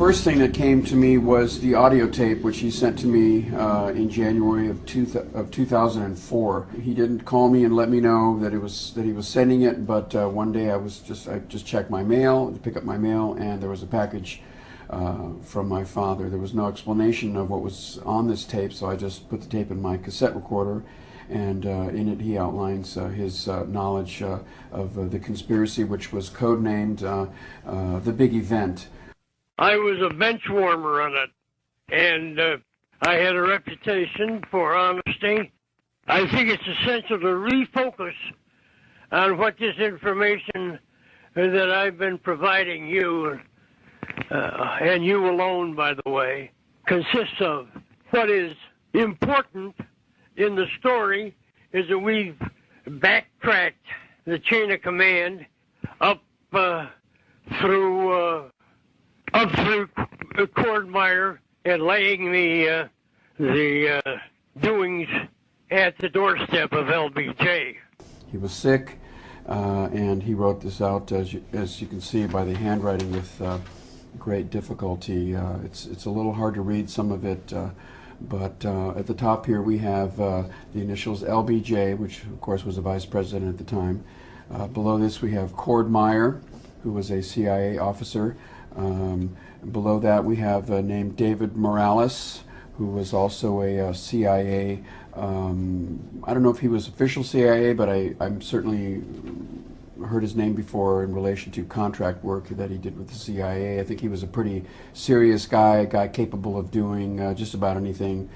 first thing that came to me was the audio tape, which he sent to me in January of 2004. He didn't call me and let me know that he was sending it, but one day I just checked my mail to pick up my mail, and there was a package from my father. There was no explanation of what was on this tape, so I just put the tape in my cassette recorder, and in it he outlines his knowledge of the conspiracy, which was codenamed The Big Event. I was a bench warmer on it, and I had a reputation for honesty. I think it's essential to refocus on what this information that I've been providing you, and you alone, by the way, consists of. What is important in the story is that we've backtracked the chain of command up through Cordmeyer and laying the doings at the doorstep of LBJ. He was sick, and he wrote this out, as you can see by the handwriting, with great difficulty. It's a little hard to read some of it, but at the top here we have the initials LBJ, which of course was the vice president at the time. Below this we have Cordmeyer, who was a CIA officer. Below that we have named David Morales, who was also a CIA, I don't know if he was official CIA, but I'm certainly heard his name before in relation to contract work that he did with the CIA. I think he was a pretty serious guy, a guy capable of doing just about anything.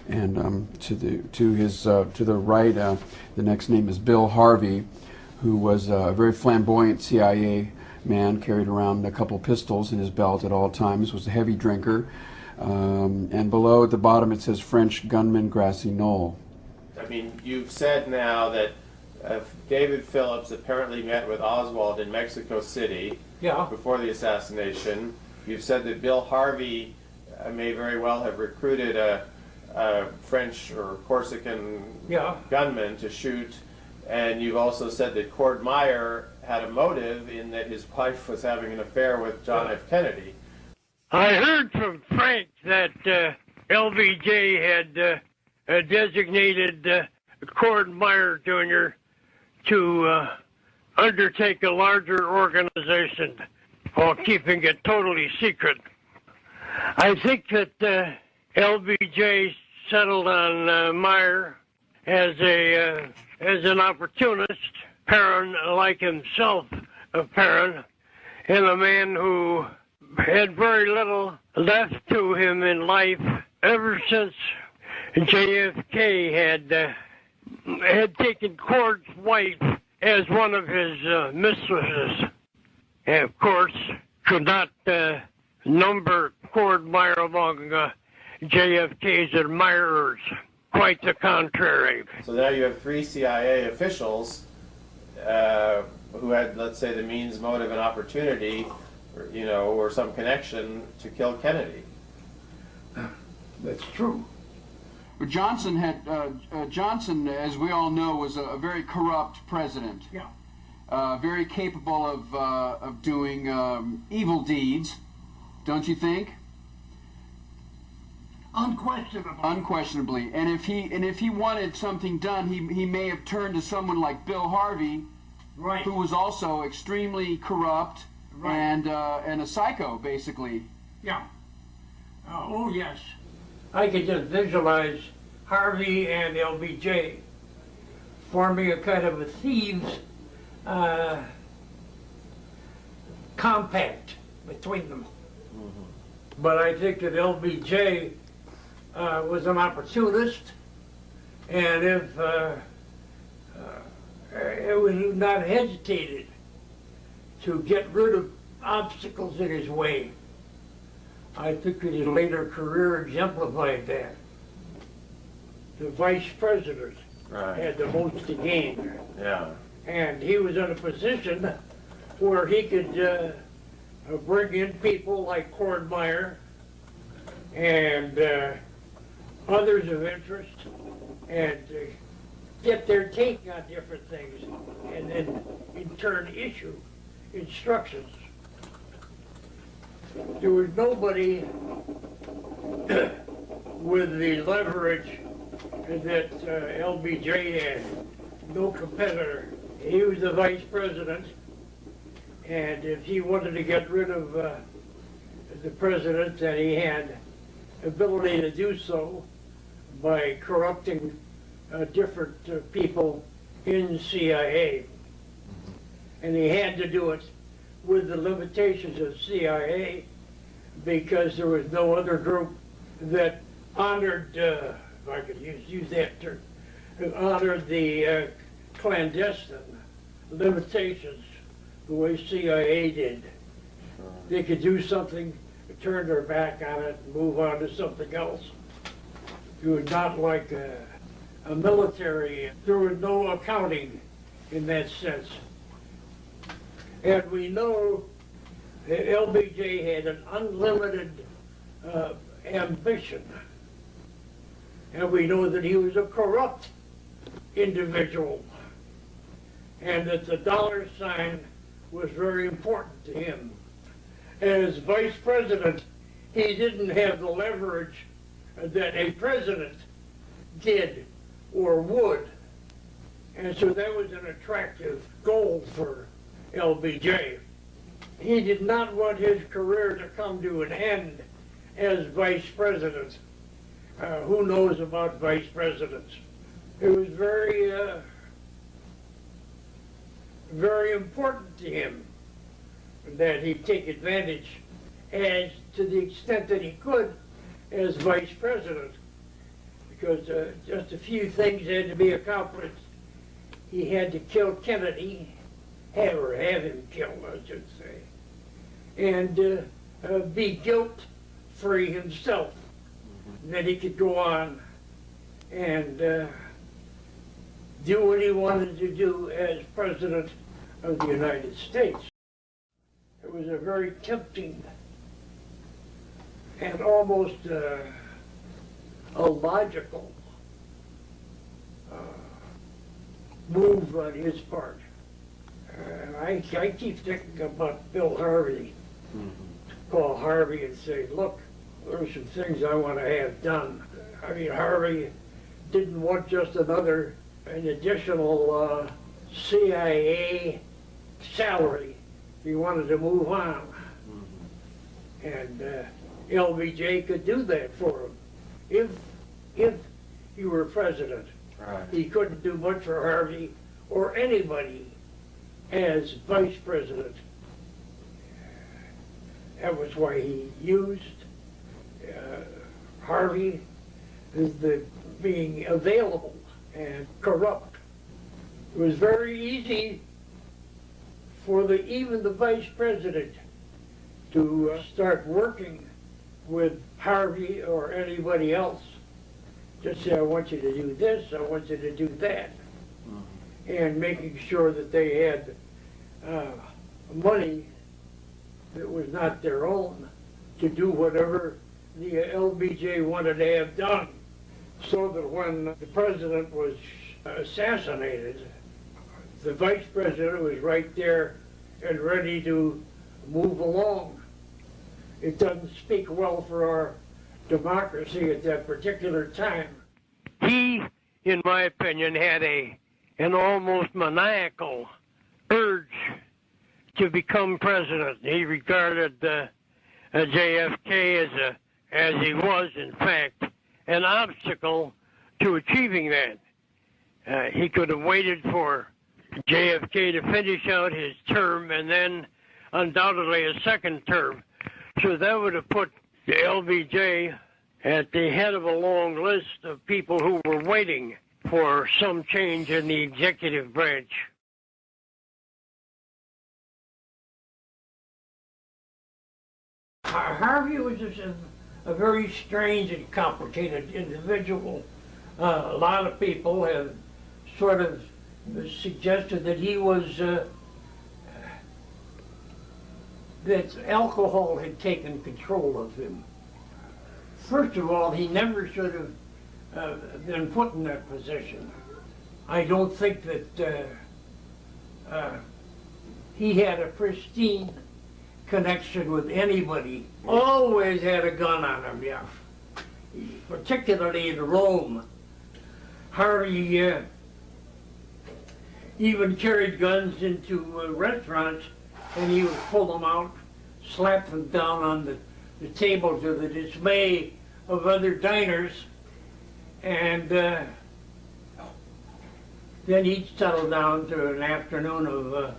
And to the right, the next name is Bill Harvey, who was a very flamboyant CIA man, carried around a couple pistols in his belt at all times, was a heavy drinker. And below at the bottom it says French gunman Grassy Knoll. I mean, you've said now that David Phillips apparently met with Oswald in Mexico City before the assassination. You've said that Bill Harvey may very well have recruited a French or Corsican gunman to shoot. And you've also said that Cordmeyer had a motive in that his wife was having an affair with John F. Kennedy. I heard from Frank that LBJ had designated Cordmeyer Jr. to undertake a larger organization while keeping it totally secret. I think that LBJ settled on Meyer as an opportunist, Perrin like himself of Perrin, and a man who had very little left to him in life ever since JFK had taken Cord's wife as one of his mistresses, and of course could not number Cordmeyer among JFK's admirers. Quite the contrary. So now you have 3 CIA officials who had, let's say, the means, motive, and opportunity, or some connection to kill Kennedy. That's true. But Johnson, as we all know, was a very corrupt president. Yeah. Very capable of doing evil deeds, don't you think? Unquestionably. Unquestionably. And if he wanted something done, he may have turned to someone like Bill Harvey, right, who was also extremely corrupt, right, and a psycho, basically. Yeah. Oh yes. I could just visualize Harvey and LBJ forming a kind of a thieves compact between them. Mm-hmm. But I think that LBJ was an opportunist, and if it was not hesitated to get rid of obstacles in his way. I think that his later career exemplified that. The vice president had the most to gain. Yeah. And he was in a position where he could bring in people like Cordmeyer and others of interest and get their take on different things, and then in turn issue instructions. there was nobody with the leverage that LBJ had. No competitor. He was the vice president, and if he wanted to get rid of the president, then he had ability to do so by corrupting different people in CIA. And he had to do it with the limitations of CIA because there was no other group that honored, if I could use that term, honored the clandestine limitations the way CIA did. They could do something, turn their back on it, and move on to something else. It was not like a military. There was no accounting in that sense. And we know that LBJ had an unlimited ambition. And we know that he was a corrupt individual. And that the dollar sign was very important to him. As vice president, he didn't have the leverage that a president did or would. And so that was an attractive goal for LBJ. He did not want his career to come to an end as vice president. Who knows about vice presidents? It was very, very important to him that he take advantage as to the extent that he could as vice president, because just a few things had to be accomplished. He had to kill Kennedy, have him killed, I should say, and be guilt-free himself. And then he could go on and do what he wanted to do as President of the United States. It was a very tempting and almost illogical move on his part. I keep thinking about Bill Harvey, call Harvey and say, look, there's some things I want to have done. I mean, Harvey didn't want just an additional CIA salary. He wanted to move on. And LBJ could do that for him if he were president. Right. He couldn't do much for Harvey or anybody as vice president. That was why he used Harvey as the being available and corrupt. It was very easy for even the vice president to start working with Harvey or anybody else. Just say, I want you to do this, I want you to do that. And making sure that they had money that was not their own to do whatever the LBJ wanted to have done. So that when the president was assassinated, the vice president was right there and ready to move along. It doesn't speak well for our democracy at that particular time. He, in my opinion, had an almost maniacal urge to become president. He regarded JFK as he was, in fact, an obstacle to achieving that. He could have waited for JFK to finish out his term and then undoubtedly a second term. So that would have put the LBJ at the head of a long list of people who were waiting for some change in the executive branch. Harvey was just a very strange and complicated individual. A lot of people have sort of suggested that he was, that alcohol had taken control of him. First of all, he never should have been put in that position. I don't think that he had a pristine connection with anybody. Always had a gun on him, yeah. Particularly in Rome. Harvey even carried guns into restaurants, and he would pull them out, slap them down on the table to the dismay of other diners, and then he'd settle down to an afternoon of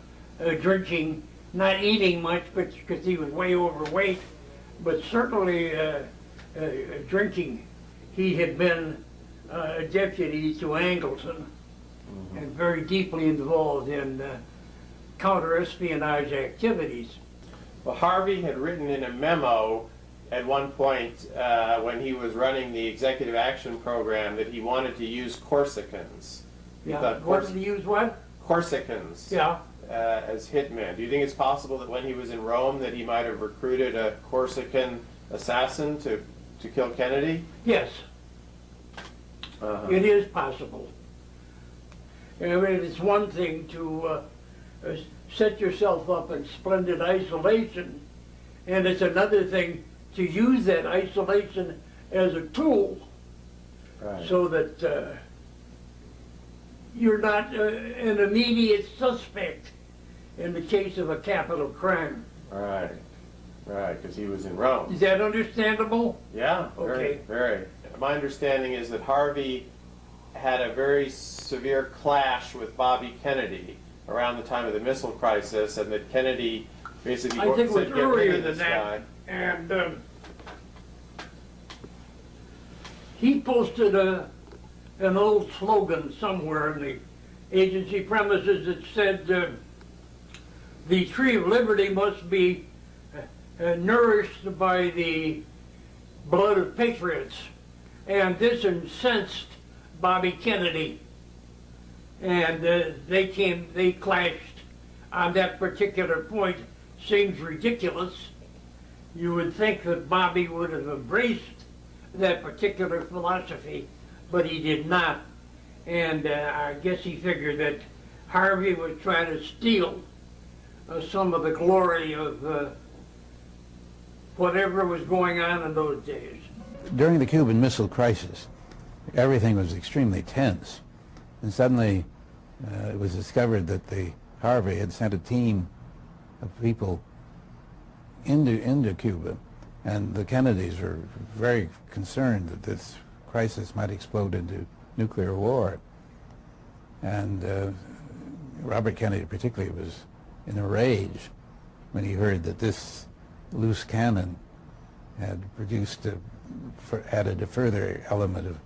drinking, not eating much, but because he was way overweight, but certainly drinking. He had been a deputy to Angleton, and very deeply involved in counter-espionage activities. Well, Harvey had written in a memo at one point when he was running the executive action program that he wanted to use Corsicans. Yeah, wanted to use what? Corsicans. Yeah. As hitmen. Do you think it's possible that when he was in Rome that he might have recruited a Corsican assassin to kill Kennedy? Yes. It is possible. I mean, it's one thing to set yourself up in splendid isolation, and it's another thing to use that isolation as a tool, right, so that you're not an immediate suspect in the case of a capital crime. Right, right, because he was in Rome. Is that understandable? Yeah, Okay. very. My understanding is that Harvey had a very severe clash with Bobby Kennedy around the time of the missile crisis, and that Kennedy basically I think it was said, "Get rid earlier of than this that. guy." And he posted an old slogan somewhere in the agency premises that said, the tree of liberty must be nourished by the blood of patriots. And this incensed Bobby Kennedy. And they clashed on that particular point. Seems ridiculous. You would think that Bobby would have embraced that particular philosophy, but he did not. And I guess he figured that Harvey was trying to steal some of the glory of whatever was going on in those days. During the Cuban Missile Crisis, everything was extremely tense, and suddenly it was discovered that Harvey had sent a team of people into Cuba, and the Kennedys were very concerned that this crisis might explode into nuclear war. And Robert Kennedy particularly was in a rage when he heard that this loose cannon had added a further element of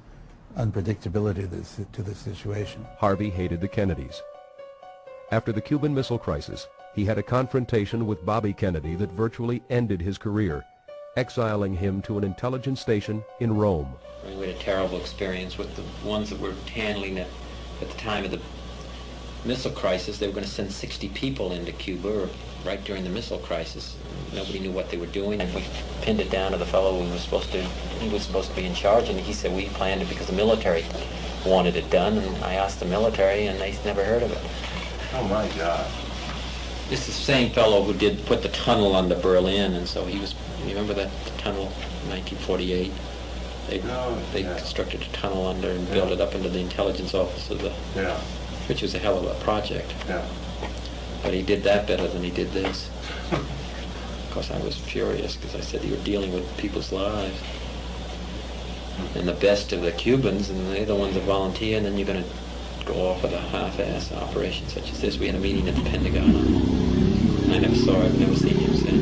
unpredictability to the situation. Harvey hated the Kennedys. After the Cuban Missile Crisis, he had a confrontation with Bobby Kennedy that virtually ended his career, exiling him to an intelligence station in Rome. We had a terrible experience with the ones that were handling it at the time of the missile crisis. They were going to send 60 people into Cuba right during the missile crisis. Nobody knew what they were doing, and we pinned it down to the fellow he was supposed to be in charge, and he said we planned it because the military wanted it done, and I asked the military, and they never heard of it. Oh my God. This is the same fellow who put the tunnel under Berlin, and so he was, you remember that tunnel, 1948? They constructed a tunnel under and built it up into the intelligence office of which was a hell of a project. Yeah. But he did that better than he did this. Of course, I was furious because I said you were dealing with people's lives. And the best of the Cubans, and they're the ones that volunteer, and then you're going to go off with a half-ass operation such as this. We had a meeting at the Pentagon. I've never seen him since.